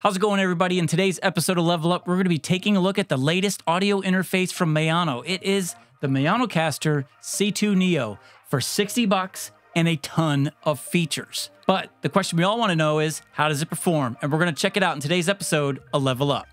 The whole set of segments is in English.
How's it going, everybody? In today's episode of Level Up, we're going to be taking a look at the latest audio interface from Maono. It is the Maonocaster C2 Neo for $60 and a ton of features. But the question we all want to know is, how does it perform? And we're going to check it out in today's episode of Level Up.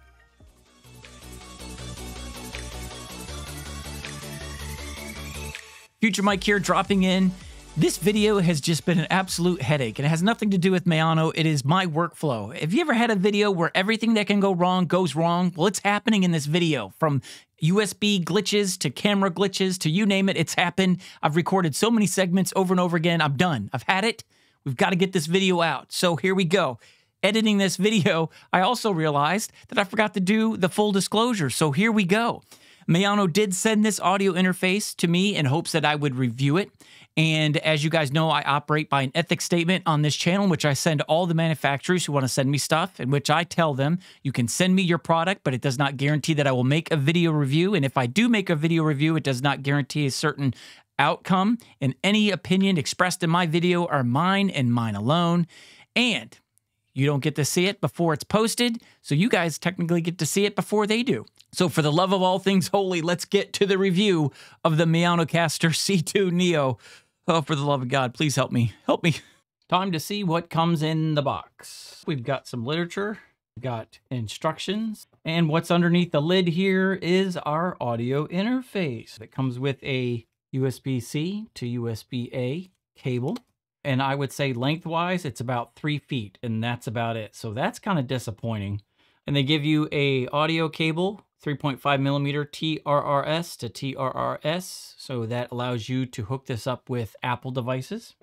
Future Mike here, dropping in. This video has just been an absolute headache, and it has nothing to do with Maono. It is my workflow. Have you ever had a video where everything that can go wrong goes wrong? Well, it's happening in this video. From USB glitches to camera glitches to you name it, it's happened. I've recorded so many segments over and over again. I'm done. I've had it. We've got to get this video out. So here we go. Editing this video, I also realized that I forgot to do the full disclosure. So here we go. Maono did send this audio interface to me in hopes that I would review it. And as you guys know, I operate by an ethics statement on this channel, in which I send all the manufacturers who want to send me stuff, in which I tell them, you can send me your product, but it does not guarantee that I will make a video review. And if I do make a video review, it does not guarantee a certain outcome. And any opinion expressed in my video are mine and mine alone. And you don't get to see it before it's posted, so you guys technically get to see it before they do. So for the love of all things holy, let's get to the review of the Maonocaster C2 Neo. Oh, for the love of God, please help me. Help me. Time to see what comes in the box. We've got some literature, we've got instructions, and what's underneath the lid here is our audio interface. It comes with a USB-C to USB-A cable. And I would say lengthwise, it's about 3 feet, and that's about it. So that's kind of disappointing. And they give you a audio cable, 3.5 millimeter TRRS to TRRS. So that allows you to hook this up with Apple devices.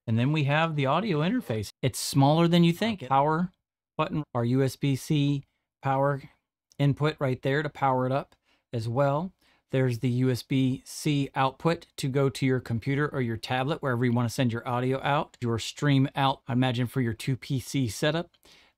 And then we have the audio interface. It's smaller than you think. Power button, our USB-C power input right there to power it up as well. There's the USB-C output to go to your computer or your tablet, wherever you want to send your audio out. Your stream out, I imagine, for your 2 PC setup.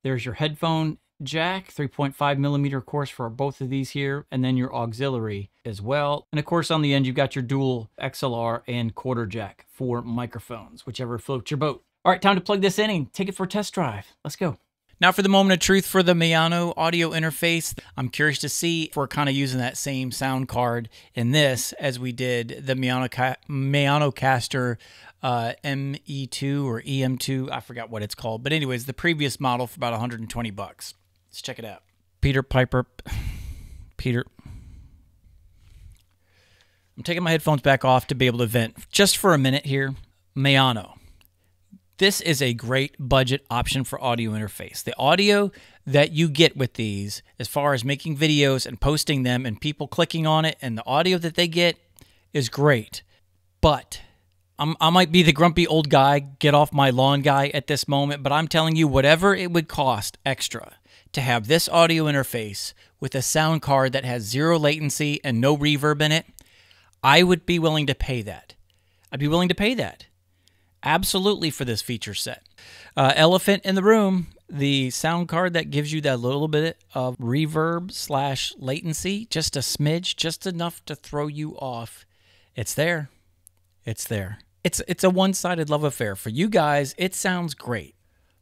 There's your headphone jack, 3.5 millimeter, of course, for both of these here, and then your auxiliary as well. And of course, on the end, you've got your dual XLR and quarter jack for microphones, whichever floats your boat. All right, time to plug this in and take it for a test drive. Let's go. Now for the moment of truth for the Maono audio interface. I'm curious to see if we're kind of using that same sound card in this as we did the Maonocaster ME2 or EM2. I forgot what it's called. But anyways, the previous model for about 120 bucks. Let's check it out. Peter. I'm taking my headphones back off to be able to vent just for a minute here. Maono. This is a great budget option for audio interface. The audio that you get with these, as far as making videos and posting them and people clicking on it, and the audio that they get is great. But I might be the grumpy old guy, get off my lawn guy at this moment, but I'm telling you, whatever it would cost extra to have this audio interface with a sound card that has 0 latency and no reverb in it, I would be willing to pay that. I'd be willing to pay that. Absolutely, for this feature set. Elephant in the room, the sound card that gives you that little bit of reverb / latency, just a smidge, just enough to throw you off. It's there. It's there. It's a one-sided love affair. For you guys, it sounds great.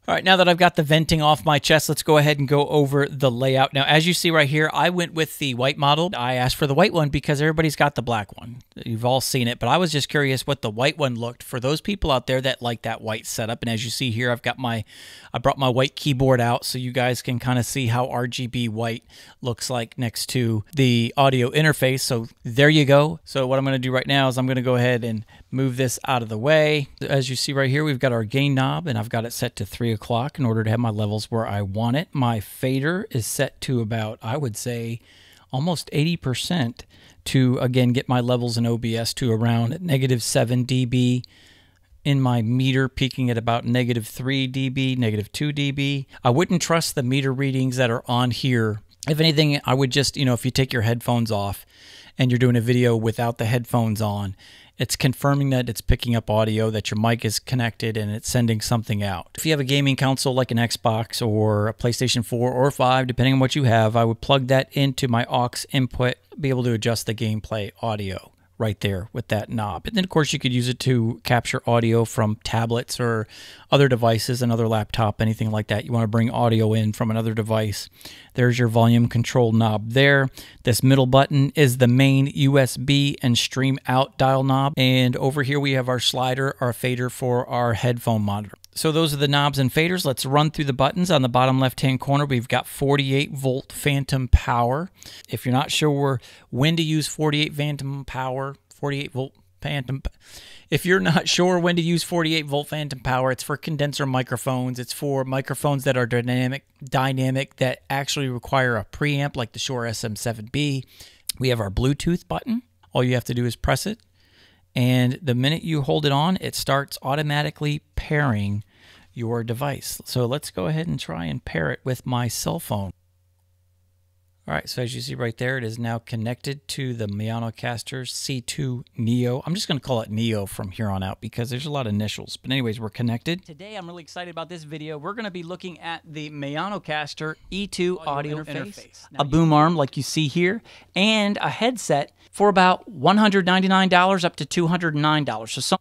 All right, now that I've got the venting off my chest, let's go ahead and go over the layout. Now, as you see right here, I went with the white model. I asked for the white one because everybody's got the black one. You've all seen it, but I was just curious what the white one looked for those people out there that like that white setup. And as you see here, I brought my white keyboard out so you guys can kind of see how RGB white looks like next to the audio interface. So there you go. So what I'm going to do right now is I'm going to go ahead and move this out of the way. As you see right here, we've got our gain knob, and I've got it set to 3 o'clock in order to have my levels where I want it. My fader is set to about, I would say, almost 80% to, again, get my levels in OBS to around -7 dB. In my meter, peaking at about -3 dB, -2 dB. I wouldn't trust the meter readings that are on here. If anything, I would just, if you take your headphones off and you're doing a video without the headphones on, it's confirming that it's picking up audio, that your mic is connected, and it's sending something out. If you have a gaming console like an Xbox or a PlayStation 4 or 5, depending on what you have, I would plug that into my aux input, be able to adjust the gameplay audio right there with that knob. And then, of course, you could use it to capture audio from tablets or other devices, another laptop, anything like that. You want to bring audio in from another device. There's your volume control knob there. This middle button is the main USB and stream out dial knob. And over here we have our slider, our fader for our headphone monitor. So those are the knobs and faders. Let's run through the buttons. On the bottom left-hand corner, we've got 48-volt phantom power. If you're not sure when to use 48-volt phantom, if you're not sure when to use 48-volt phantom power, it's for condenser microphones. It's for microphones that are dynamic that actually require a preamp, like the Shure SM7B. We have our Bluetooth button. All you have to do is press it. And the minute you hold it on, it starts automatically pairing your device. So let's go ahead and try and pair it with my cell phone. All right, so as you see right there, it is now connected to the Maonocaster C2 Neo. I'm just going to call it Neo from here on out because there's a lot of initials. But anyways, we're connected. Today, I'm really excited about this video. We're going to be looking at the Maonocaster E2 audio interface. A boom arm like you see here, and a headset for about $199 up to $209.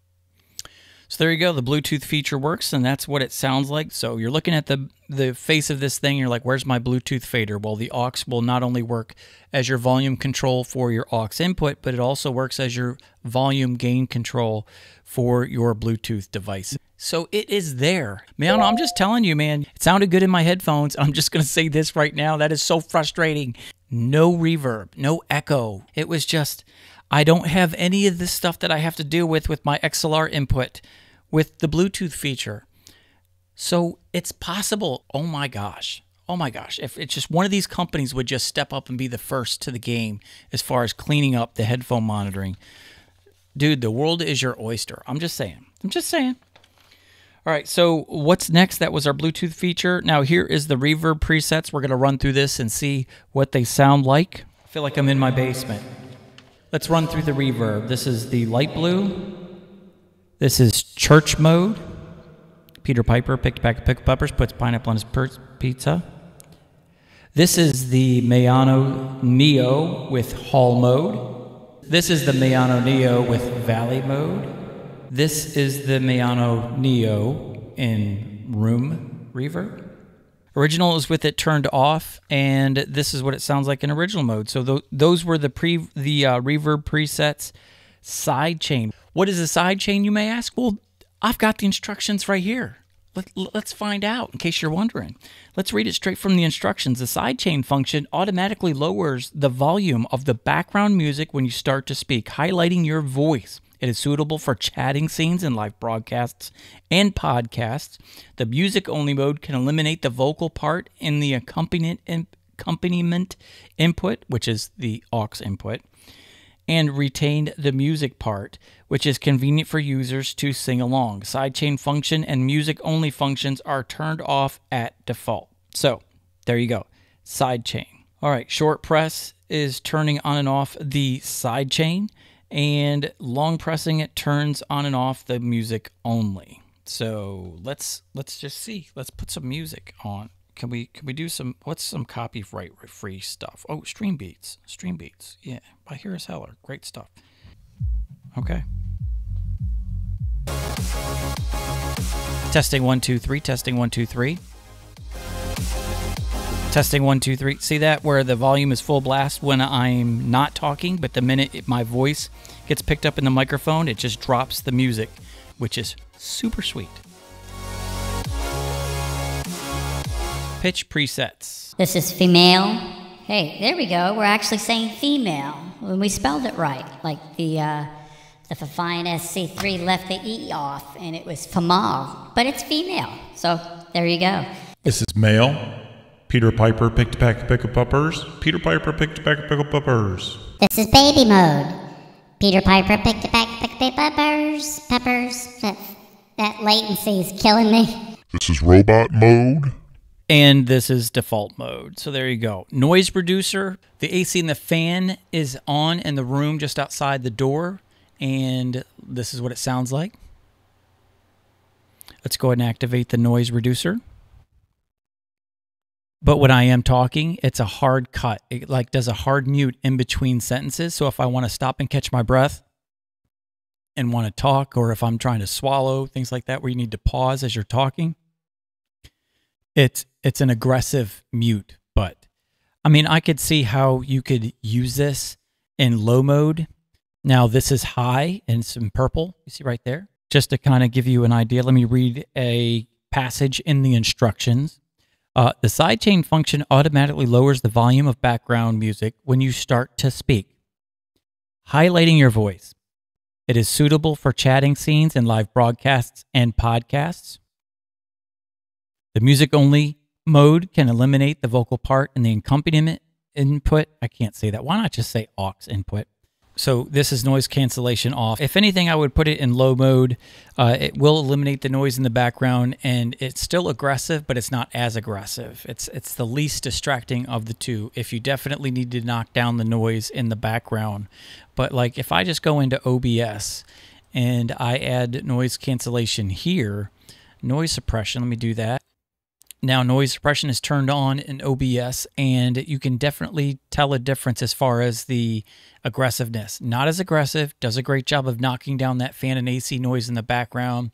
So there you go. The Bluetooth feature works, and that's what it sounds like. So you're looking at the face of this thing. You're like, where's my Bluetooth fader? Well, the aux will not only work as your volume control for your aux input, but it also works as your volume gain control for your Bluetooth device. So it is there. Maono, I'm just telling you, man, it sounded good in my headphones. I'm just going to say this right now. That is so frustrating. No reverb, no echo. It was just, I don't have any of this stuff that I have to deal with my XLR input with the Bluetooth feature. So it's possible. Oh my gosh. Oh my gosh. If it's just one of these companies would just step up and be the first to the game as far as cleaning up the headphone monitoring. Dude, the world is your oyster. I'm just saying. I'm just saying. All right, so what's next? That was our Bluetooth feature. Now here is the reverb presets. We're going to run through this and see what they sound like. I feel like I'm in my basement. Let's run through the reverb. This is the light blue. This is church mode. Peter Piper picked a pack of pickled peppers, puts pineapple on his pizza. This is the Maono Neo with hall mode. This is the Maono Neo with valley mode. This is the Maono Neo in room reverb. Original is with it turned off, and this is what it sounds like in original mode. So those were the reverb presets. Sidechain. What is a sidechain, you may ask? Well, I've got the instructions right here. Let's find out, in case you're wondering. Let's read it straight from the instructions. The sidechain function automatically lowers the volume of the background music when you start to speak, highlighting your voice. It is suitable for chatting scenes and live broadcasts and podcasts. The music-only mode can eliminate the vocal part in the accompaniment input, which is the aux input, and retain the music part, which is convenient for users to sing along. Sidechain function and music-only functions are turned off at default. So, there you go. Sidechain. All right, short press is turning on and off the sidechain, and long pressing it turns on and off the music only. So let's just see. Let's put some music on. Can we do some, what's some copyright free stuff? Oh, Stream Beats. Yeah, by Harris Heller. Great stuff. Okay. Testing 1 2 3. Testing 1 2 3. Testing 1 2 3. See that where the volume is full blast when I'm not talking, but the minute my voice gets picked up in the microphone, it just drops the music, which is super sweet. Pitch presets. This is female. Hey, there we go. We're actually saying female when we spelled it right. Like the fifine SC3 left the E off, and it was female, but it's female. So there you go. This is male. Peter Piper picked a pack of pickled peppers. Peter Piper picked a pack of pickled peppers. This is baby mode. Peter Piper picked a pack of pickled peppers. That latency is killing me. This is robot mode. And this is default mode. So there you go. Noise reducer. The AC and the fan is on in the room just outside the door. And this is what it sounds like. Let's go ahead and activate the noise reducer. But when I am talking, it's a hard cut. It like does a hard mute in between sentences. So if I want to stop and catch my breath, and want to talk, or if I'm trying to swallow, things like that, where you need to pause as you're talking. It's an aggressive mute, but I mean, I could see how you could use this in low mode. Now this is high and it's in purple, you see right there. Just to kind of give you an idea, let me read a passage in the instructions. The sidechain function automatically lowers the volume of background music when you start to speak, highlighting your voice. It is suitable for chatting scenes and live broadcasts and podcasts. The music-only mode can eliminate the vocal part and the accompaniment input. I can't say that. Why not just say aux input? So this is noise cancellation off. If anything, I would put it in low mode. It will eliminate the noise in the background, and it's still aggressive, but it's not as aggressive. It's the least distracting of the two. If you definitely need to knock down the noise in the background. But like if I just go into OBS and I add noise cancellation here, noise suppression, let me do that. Now noise suppression is turned on in OBS, and you can definitely tell a difference as far as the aggressiveness. Not as aggressive, does a great job of knocking down that fan and AC noise in the background,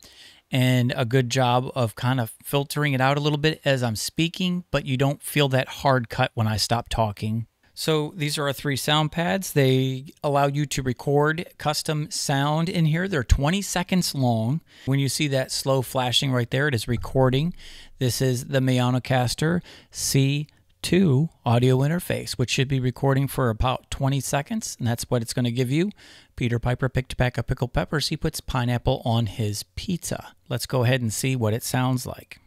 and a good job of kind of filtering it out a little bit as I'm speaking, but you don't feel that hard cut when I stop talking. So these are our 3 sound pads. They allow you to record custom sound in here. They're 20 seconds long. When you see that slow flashing right there, it is recording. This is the Maonocaster C2 audio interface, which should be recording for about 20 seconds, and that's what it's going to give you. Peter Piper picked a pack of pickled peppers. He puts pineapple on his pizza. Let's go ahead and see what it sounds like.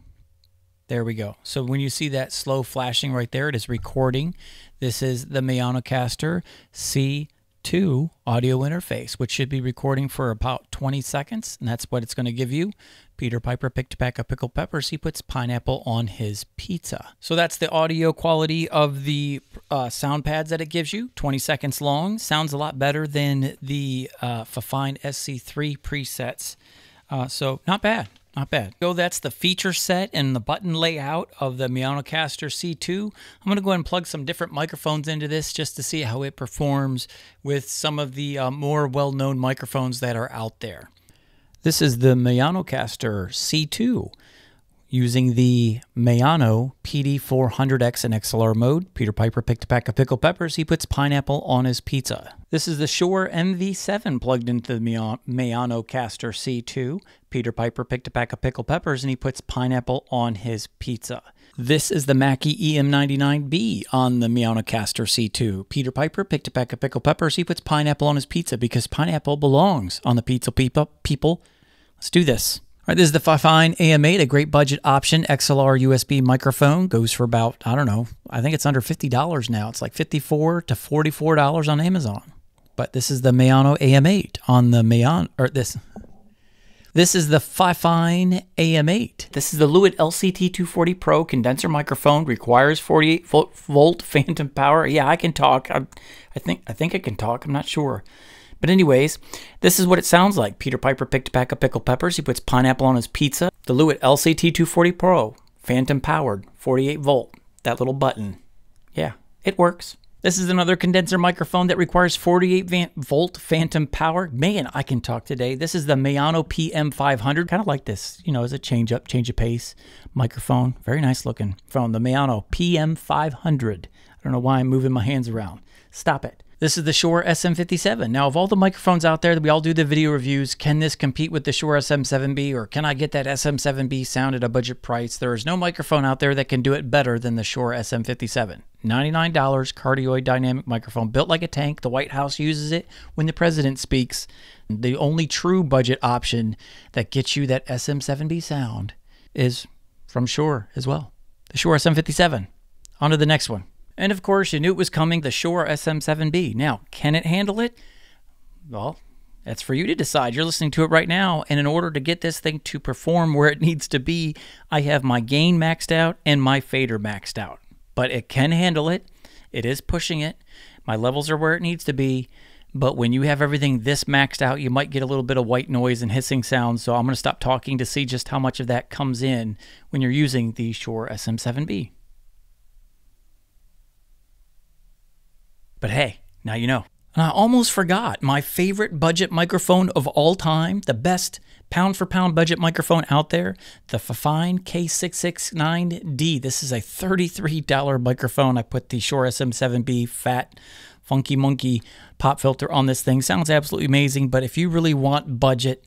There we go. So when you see that slow flashing right there, it is recording. This is the Maonocaster C2 audio interface, which should be recording for about 20 seconds, and that's what it's going to give you. Peter Piper picked a pack of pickled peppers. He puts pineapple on his pizza. So that's the audio quality of the sound pads that it gives you. 20 seconds long. Sounds a lot better than the fifine SC3 presets. So not bad. Not bad. So that's the feature set and the button layout of the Maonocaster C2. I'm going to go ahead and plug some different microphones into this just to see how it performs with some of the more well-known microphones that are out there. This is the Maonocaster C2 using the Maono PD400x in XLR mode. Peter Piper picked a pack of pickled peppers. He puts pineapple on his pizza. This is the Shure MV7 plugged into the Maonocaster C2. Peter Piper picked a pack of pickled peppers and he puts pineapple on his pizza. This is the Mackie EM99B on the Maonocaster C2. Peter Piper picked a pack of pickled peppers. He puts pineapple on his pizza because pineapple belongs on the pizza, people. Let's do this. All right, this is the fifine AM8, a great budget option, XLR USB microphone. Goes for about, I don't know, I think it's under $50 now. It's like $54 to $44 on Amazon. But this is the Maono AM8 on the Maono, or this is the fifine AM8. This is the Lewitt LCT240 Pro condenser microphone. Requires 48 volt phantom power. Yeah, I can talk. I think I can talk. I'm not sure. But anyways, this is what it sounds like. Peter Piper picked a pack of pickled peppers. He puts pineapple on his pizza. The Lewitt LCT240 Pro, phantom powered, 48 volt. That little button. Yeah, it works. This is another condenser microphone that requires 48 volt phantom power. Man, I can talk today. This is the Maono PM500. Kind of like this, you know, as a change of pace microphone. Very nice looking. From the Maono PM500. I don't know why I'm moving my hands around. Stop it. This is the Shure SM57. Now, of all the microphones out there that we all do the video reviews, can this compete with the Shure SM7B, or can I get that SM7B sound at a budget price? There is no microphone out there that can do it better than the Shure SM57. $99 cardioid dynamic microphone, built like a tank. The White House uses it when the president speaks. The only true budget option that gets you that SM7B sound is from Shure as well. The Shure SM57. On to the next one. And of course, you knew it was coming, the Shure SM7B. Now, can it handle it? Well, that's for you to decide. You're listening to it right now, and in order to get this thing to perform where it needs to be, I have my gain maxed out and my fader maxed out. But it can handle it. It is pushing it. My levels are where it needs to be. But when you have everything this maxed out, you might get a little bit of white noise and hissing sounds. So I'm going to stop talking to see just how much of that comes in when you're using the Shure SM7B. But hey, now you know. And I almost forgot my favorite budget microphone of all time, the best pound for pound budget microphone out there, the Fifine K669D. This is a $33 microphone. I put the Shure SM7B fat funky monkey pop filter on this thing. Sounds absolutely amazing, but if you really want budget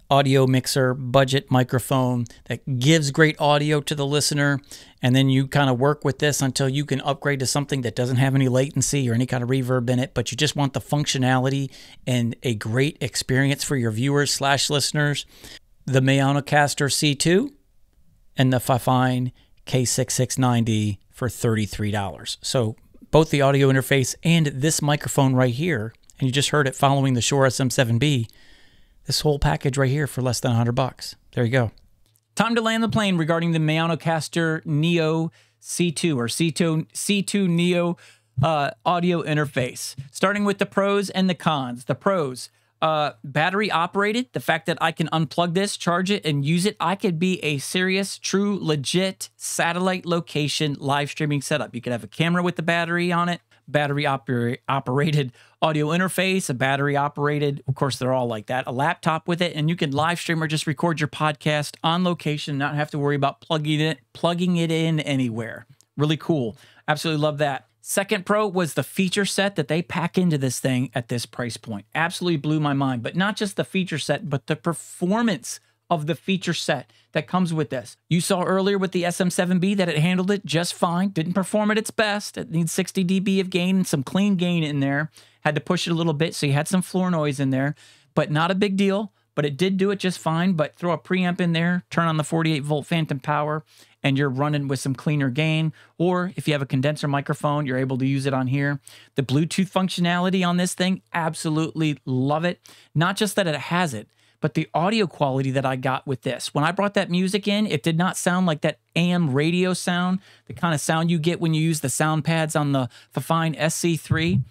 audio mixer, budget microphone that gives great audio to the listener, and then you kind of work with this until you can upgrade to something that doesn't have any latency or any kind of reverb in it, but you just want the functionality and a great experience for your viewers / listeners, the Maonocaster C2 and the Fifine K669D for $33. So both the audio interface and this microphone right here, and you just heard it following the Shure SM7B, this whole package right here for less than $100. There you go. Time to land the plane regarding the Maonocaster Neo C2 or C2 Neo audio interface. Starting with the pros and the cons. The pros, battery operated. The fact that I can unplug this, charge it, and use it. I could be a serious, true, legit satellite location live streaming setup. You could have a camera with the battery on it, battery operated audio interface, a battery operated, of course they're all like that, a laptop with it, and you can live stream or just record your podcast on location, not have to worry about plugging it in anywhere. Really cool. Absolutely love that. Second pro was the feature set that they pack into this thing at this price point. Absolutely blew my mind, but not just the feature set, but the performance of the feature set that comes with this. You saw earlier with the SM7B that it handled it just fine. Didn't perform at its best. It needs 60 dB of gain and some clean gain in there. Had to push it a little bit, so you had some floor noise in there, but not a big deal. But it did do it just fine. But throw a preamp in there, turn on the 48-volt phantom power, and you're running with some cleaner gain. Or if you have a condenser microphone, you're able to use it on here. The Bluetooth functionality on this thing, absolutely love it. Not just that it has it, but the audio quality that I got with this. When I brought that music in, it did not sound like that AM radio sound, the kind of sound you get when you use the sound pads on the Fifine SC3.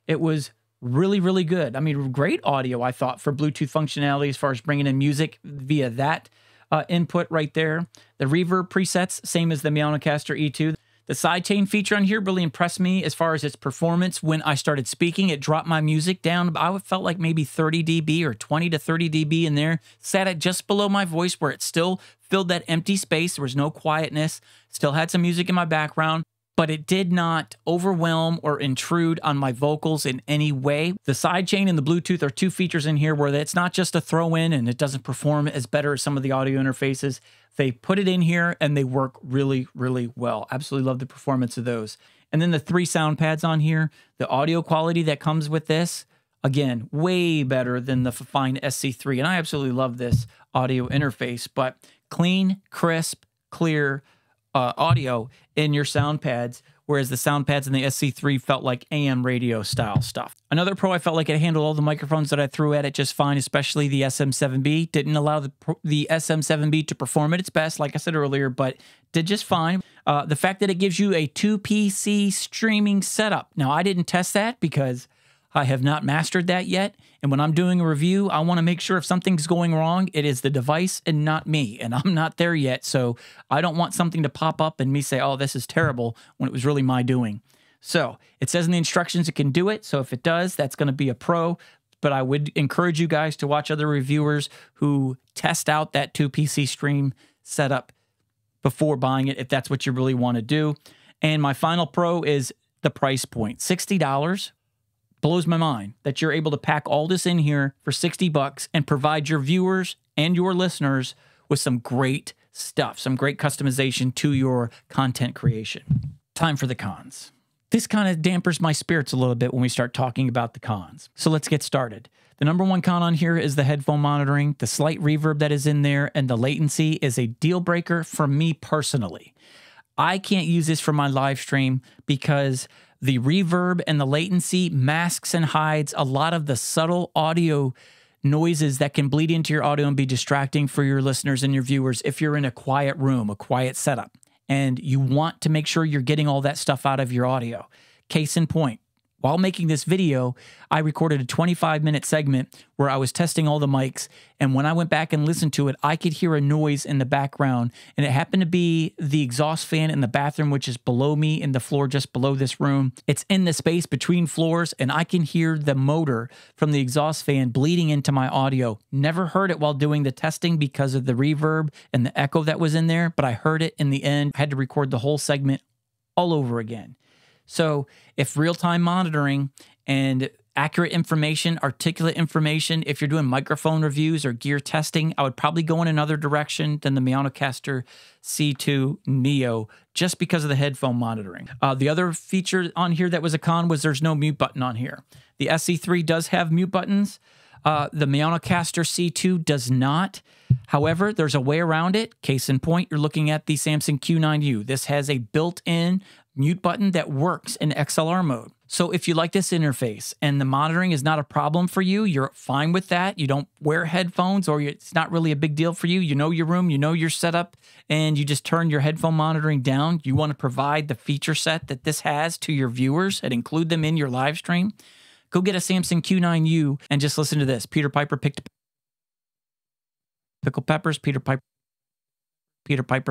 It was really, really good. I mean, great audio, I thought, for Bluetooth functionality as far as bringing in music via that input right there. The reverb presets, same as the Maonocaster E2. The sidechain feature on here really impressed me as far as its performance. When I started speaking, it dropped my music down. I felt like maybe 30 dB or 20 to 30 dB in there. Sat at just below my voice where it still filled that empty space. There was no quietness. Still had some music in my background, but it did not overwhelm or intrude on my vocals in any way. The sidechain and the Bluetooth are two features in here where it's not just a throw in and it doesn't perform as better as some of the audio interfaces. They put it in here and they work really, really well. Absolutely love the performance of those. And then the 3 sound pads on here, the audio quality that comes with this, again, way better than the Fifine SC3. And I absolutely love this audio interface, but clean, crisp, clear audio in your sound pads, whereas the sound pads in the SC3 felt like AM radio style stuff. Another pro, I felt like it handled all the microphones that I threw at it just fine, especially the SM7B. Didn't allow the SM7B to perform at its best, like I said earlier, but did just fine. The fact that it gives you a 2PC streaming setup. Now, I didn't test that because I have not mastered that yet. And when I'm doing a review, I want to make sure if something's going wrong, it is the device and not me. And I'm not there yet. So I don't want something to pop up and me say, oh, this is terrible, when it was really my doing. So it says in the instructions it can do it. So if it does, that's going to be a pro. But I would encourage you guys to watch other reviewers who test out that 2PC stream setup before buying it, if that's what you really want to do. And my final pro is the price point, $60. Blows my mind that you're able to pack all this in here for $60 and provide your viewers and your listeners with some great stuff, some great customization to your content creation. Time for the cons. This kind of dampers my spirits a little bit when we start talking about the cons. So let's get started. The number one con on here is the headphone monitoring. The slight reverb that is in there and the latency is a deal breaker for me personally. I can't use this for my live stream because the reverb and the latency masks and hides a lot of the subtle audio noises that can bleed into your audio and be distracting for your listeners and your viewers if you're in a quiet room, a quiet setup, and you want to make sure you're getting all that stuff out of your audio. Case in point, While making this video, I recorded a 25-minute segment where I was testing all the mics, and when I went back and listened to it, I could hear a noise in the background, and it happened to be the exhaust fan in the bathroom, which is below me in the floor just below this room. It's in the space between floors, and I can hear the motor from the exhaust fan bleeding into my audio. Never heard it while doing the testing because of the reverb and the echo that was in there, but I heard it in the end. I had to record the whole segment all over again. So if real-time monitoring and accurate information, articulate information, if you're doing microphone reviews or gear testing, I would probably go in another direction than the Maonocaster C2 Neo just because of the headphone monitoring. The other feature on here that was a con was there's no mute button on here. The SC3 does have mute buttons. The Maonocaster C2 does not. However, there's a way around it. Case in point, you're looking at the Samsung Q9U. This has a built-in mute button that works in XLR mode. So if you like this interface and the monitoring is not a problem for you, you're fine with that. You don't wear headphones or it's not really a big deal for you. You know your room, you know your setup, and you just turn your headphone monitoring down. You want to provide the feature set that this has to your viewers and include them in your live stream. Go get a Samsung Q9U and just listen to this. Peter Piper picked pickled peppers. Peter Piper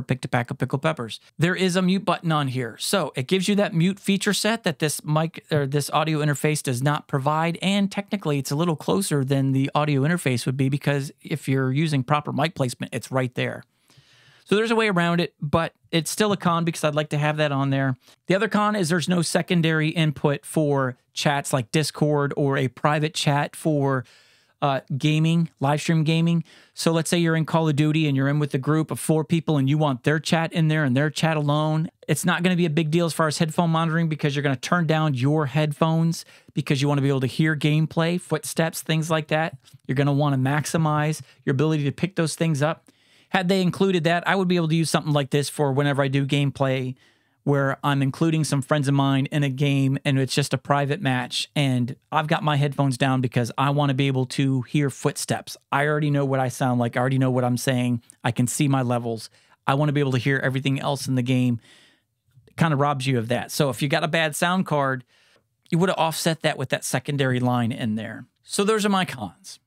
picked a pack of pickled peppers. There is a mute button on here. So it gives you that mute feature set that this mic or this audio interface does not provide. And technically it's a little closer than the audio interface would be because if you're using proper mic placement, it's right there. So there's a way around it, but it's still a con because I'd like to have that on there. The other con is there's no secondary input for chats like Discord or a private chat for gaming, live stream gaming. So let's say you're in Call of Duty and you're in with a group of 4 people and you want their chat in there and their chat alone. It's not going to be a big deal as far as headphone monitoring because you're going to turn down your headphones because you want to be able to hear gameplay, footsteps, things like that. You're going to want to maximize your ability to pick those things up. Had they included that, I would be able to use something like this for whenever I do gameplay where I'm including some friends of mine in a game and it's just a private match and I've got my headphones down because I want to be able to hear footsteps. I already know what I sound like. I already know what I'm saying. I can see my levels. I want to be able to hear everything else in the game. It kind of robs you of that. So if you got a bad sound card, you would have offset that with that secondary line in there. So those are my cons.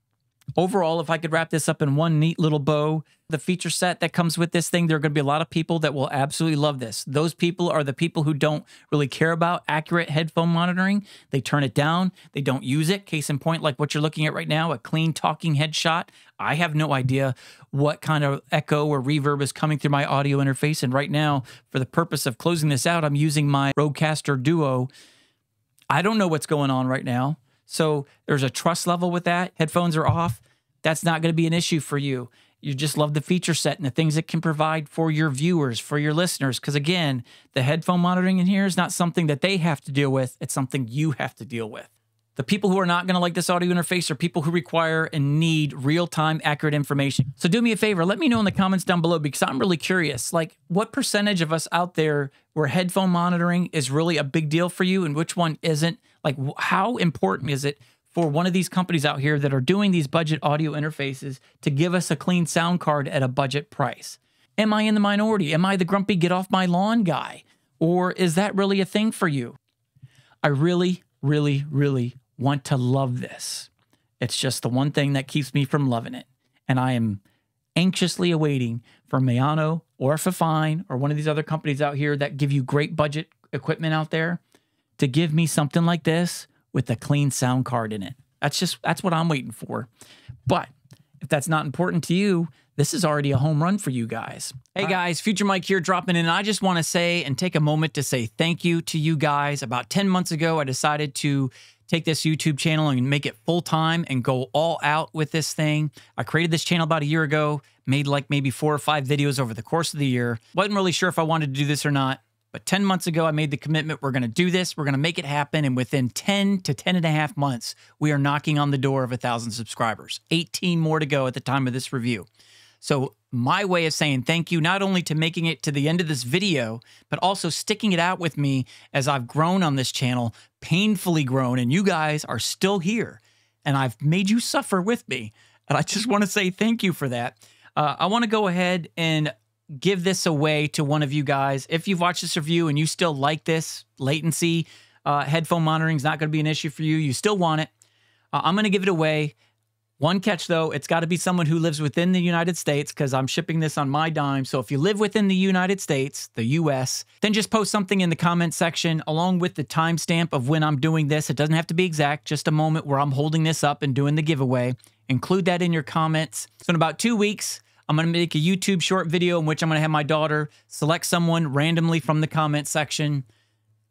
Overall, if I could wrap this up in one neat little bow, the feature set that comes with this thing, there are going to be a lot of people that will absolutely love this. Those people are the people who don't really care about accurate headphone monitoring. They turn it down. They don't use it. Case in point, like what you're looking at right now, a clean talking headshot. I have no idea what kind of echo or reverb is coming through my audio interface. And right now, for the purpose of closing this out, I'm using my Rodecaster Duo. I don't know what's going on right now. So there's a trust level with that. Headphones are off. That's not going to be an issue for you. You just love the feature set and the things it can provide for your viewers, for your listeners. Because again, the headphone monitoring in here is not something that they have to deal with. It's something you have to deal with. The people who are not going to like this audio interface are people who require and need real-time accurate information. So do me a favor, let me know in the comments down below because I'm really curious, like what percentage of us out there where headphone monitoring is really a big deal for you and which one isn't? Like how important is it for one of these companies out here that are doing these budget audio interfaces to give us a clean sound card at a budget price? Am I in the minority? Am I the grumpy get off my lawn guy? Or is that really a thing for you? I really, really, really want to love this. It's just the one thing that keeps me from loving it. And I am anxiously awaiting for Maono or fifine or one of these other companies out here that give you great budget equipment out there to give me something like this with a clean sound card in it. That's what I'm waiting for. But if that's not important to you, this is already a home run for you guys. Hey guys, Future Mike here dropping in. I just want to say and take a moment to say thank you to you guys. About 10 months ago, I decided to take this YouTube channel and make it full-time and go all out with this thing. I created this channel about a year ago, made like maybe 4 or 5 videos over the course of the year. Wasn't really sure if I wanted to do this or not. But 10 months ago, I made the commitment, we're going to do this, we're going to make it happen, and within 10 to 10 and a half months, we are knocking on the door of 1,000 subscribers. 18 more to go at the time of this review. So my way of saying thank you, not only to making it to the end of this video, but also sticking it out with me as I've grown on this channel, painfully grown, and you guys are still here, and I've made you suffer with me, and I just want to say thank you for that. I want to go ahead and give this away to one of you guys. If you've watched this review and you still like this latency, headphone monitoring is not going to be an issue for you. You still want it. I'm going to give it away. One catch, though, it's got to be someone who lives within the United States because I'm shipping this on my dime. So if you live within the United States, the U.S., then just post something in the comment section along with the timestamp of when I'm doing this. It doesn't have to be exact, just a moment where I'm holding this up and doing the giveaway. Include that in your comments. So in about 2 weeks, I'm going to make a YouTube short video in which I'm going to have my daughter select someone randomly from the comment section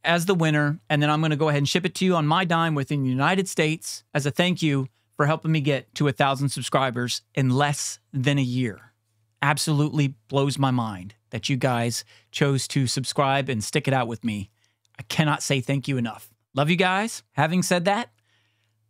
as the winner. And then I'm going to go ahead and ship it to you on my dime within the United States as a thank you for helping me get to 1,000 subscribers in less than a year. Absolutely blows my mind that you guys chose to subscribe and stick it out with me. I cannot say thank you enough. Love you guys. Having said that,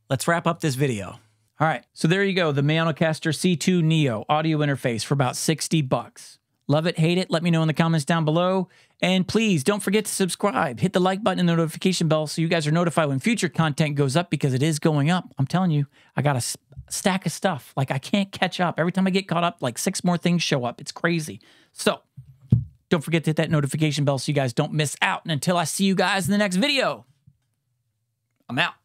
let's wrap up this video. All right, so there you go, the Maonocaster C2 Neo audio interface for about 60 bucks. Love it, hate it, let me know in the comments down below. And please don't forget to subscribe. Hit the like button and the notification bell so you guys are notified when future content goes up because it is going up. I'm telling you, I got a stack of stuff. Like I can't catch up. Every time I get caught up, like 6 more things show up. It's crazy. So don't forget to hit that notification bell so you guys don't miss out. And until I see you guys in the next video, I'm out.